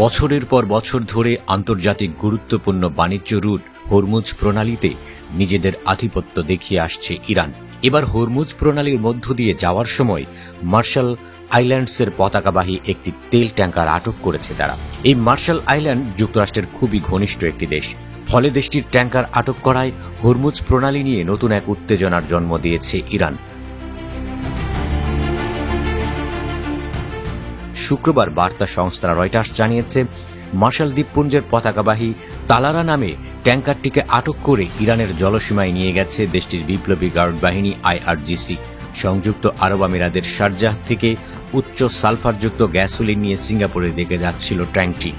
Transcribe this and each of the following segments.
বছরের পর বছর ধরে আন্তর্জাতিক গুরুত্বপূর্ণ বাণিজ্য রুট হরমুজ প্রণালীতে নিজেদের আধিপত্য দেখিয়ে আসছে ইরান। এবার হরমুজ প্রণালীর মধ্য দিয়ে যাওয়ার সময় মার্শাল আইল্যান্ডসের পতাকাবাহী একটি তেল ট্যাঙ্কার আটক করেছে তারা। এই মার্শাল আইল্যান্ড যুক্তরাষ্ট্রের খুবই ঘনিষ্ঠ একটি দেশ, ফলে দেশটির ট্যাঙ্কার আটক করায় হরমুজ প্রণালী নিয়ে নতুন এক উত্তেজনার জন্ম দিয়েছে ইরান। শুক্রবার বার্তা সংস্থা রয়টার্স জানিয়েছে, মার্শাল দ্বীপপুঞ্জের পতাকাবাহী তালারা নামে ট্যাঙ্কারটিকে আটক করে ইরানের জলসীমায় নিয়ে গেছে দেশটির বিপ্লবী গার্ড বাহিনী আইআরজিসি। সংযুক্ত আরব আমিরাতের শারজাহ থেকে উচ্চ সালফারযুক্ত গ্যাসোলিন নিয়ে সিঙ্গাপুরের দিকে যাচ্ছিল ট্যাঙ্কটি।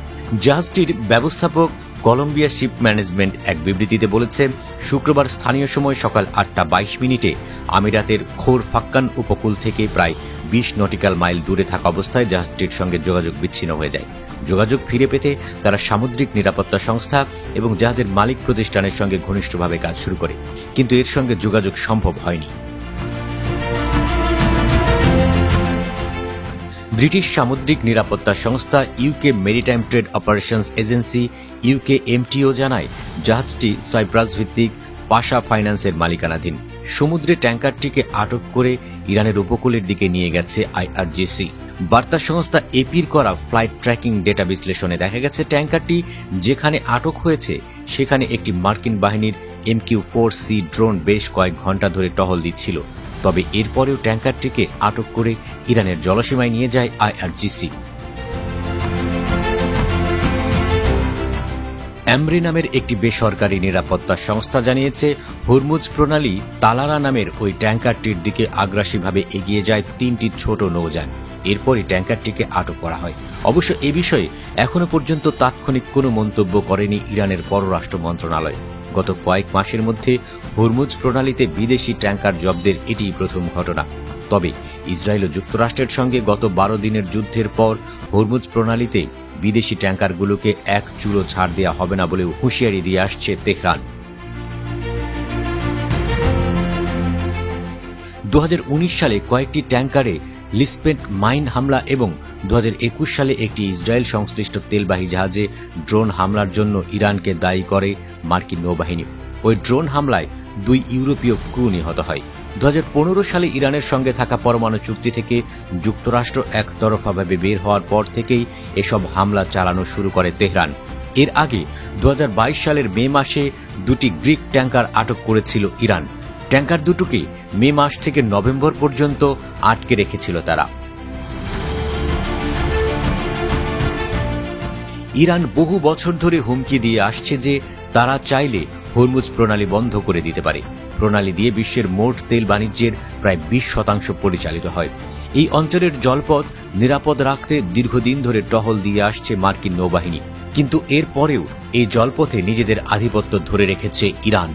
জাহাজটির ব্যবস্থাপক কলম্বিয়া শিপ ম্যানেজমেন্ট এক বিবৃতিতে বলেছে, শুক্রবার স্থানীয় সময় সকাল 8:22 আমিরাতের খোর ফাক্কান উপকূল থেকে প্রায় 20 নটিক্যাল মাইল দূরে থাকা অবস্থায় জাহাজটির সঙ্গে যোগাযোগ বিচ্ছিন্ন হয়ে যায়। যোগাযোগ ফিরে পেতে তারা সামুদ্রিক নিরাপত্তা সংস্থা এবং জাহাজের মালিক প্রতিষ্ঠানের সঙ্গে ঘনিষ্ঠভাবে কাজ শুরু করে, কিন্তু এর সঙ্গে যোগাযোগ সম্ভব হয়নি। ব্রিটিশ সামুদ্রিক নিরাপত্তা সংস্থা UK maritime trade operations agency UKMTO জানায়, জাহাজটি সাইপ্রাস ভিত্তিক পাশা ফাইন্যান্সের মালিকানাধীন। সমুদ্রে ট্যাঙ্কারটিকে আটক করে ইরানের উপকূলের দিকে নিয়ে গেছে আইআরজিসি। বার্তা সংস্থা এপির করা ফ্লাইট ট্র্যাকিং ডেটা বিশ্লেষণে দেখা গেছে, ট্যাঙ্কারটি যেখানে আটক হয়েছে সেখানে একটি মার্কিন বাহিনীর MQ-4C ড্রোন বেশ কয়েক ঘণ্টা ধরে টহল দিচ্ছিল। তবে এরপরেও ট্যাঙ্কারটিকে আটক করে ইরানের জলসীমায় নিয়ে যায় আইআরজিসি। অ্যামরি নামের একটি বেসরকারি নিরাপত্তা সংস্থা জানিয়েছে, হরমুজ প্রণালী তালারা নামের ওই ট্যাঙ্কারটির দিকে আগ্রাসীভাবে এগিয়ে যায় 3টি ছোট নৌযান। এরপরই ট্যাঙ্কারটিকে আটক করা হয়। অবশ্য এ বিষয়ে এখনো পর্যন্ত তাৎক্ষণিক কোনো মন্তব্য করেনি ইরানের পররাষ্ট্র মন্ত্রণালয়। গত কয়েক মাসের মধ্যে হরমুজ প্রণালীতে বিদেশি ট্যাঙ্কার জব্দের এটিই প্রথম ঘটনা। তবে ইসরায়েল ও যুক্তরাষ্ট্রের সঙ্গে গত 12 দিনের যুদ্ধের পর হরমুজ প্রণালীতে বিদেশি ট্যাঙ্কারগুলোকে এক চুলো ছাড় দেওয়া হবে না বলেও হুঁশিয়ারি দিয়ে আসছে তেহরান। 2019 সালে কয়েকটি ট্যাঙ্কারে লিসপেন্ট মাইন হামলা এবং 2021 সালে একটি ইসরায়েল সংশ্লিষ্ট তেলবাহী জাহাজে ড্রোন হামলার জন্য ইরানকে দায়ী করে মার্কিন নৌবাহিনী। ওই ড্রোন হামলায় 2 ইউরোপীয় ক্রু নিহত হয়। 2015 সালে ইরানের সঙ্গে থাকা পরমাণু চুক্তি থেকে যুক্তরাষ্ট্র একতরফাভাবে বের হওয়ার পর থেকেই এসব হামলা চালানো শুরু করে তেহরান। এর আগে 2022 সালের মে মাসে 2টি গ্রিক ট্যাঙ্কার আটক করেছিল ইরান। ট্যাঙ্কার দুটোকে মে মাস থেকে নভেম্বর পর্যন্ত আটকে রেখেছিল তারা। ইরান বহু বছর ধরে হুমকি দিয়ে আসছে যে তারা চাইলে হরমুজ প্রণালী বন্ধ করে দিতে পারে। প্রণালী দিয়ে বিশ্বের মোট তেল বাণিজ্যের প্রায় 20% পরিচালিত হয়। এই অঞ্চলের জলপথ নিরাপদ রাখতে দীর্ঘদিন ধরে টহল দিয়ে আসছে মার্কিন নৌবাহিনী, কিন্তু এর পরেও এই জলপথে নিজেদের আধিপত্য ধরে রেখেছে ইরান।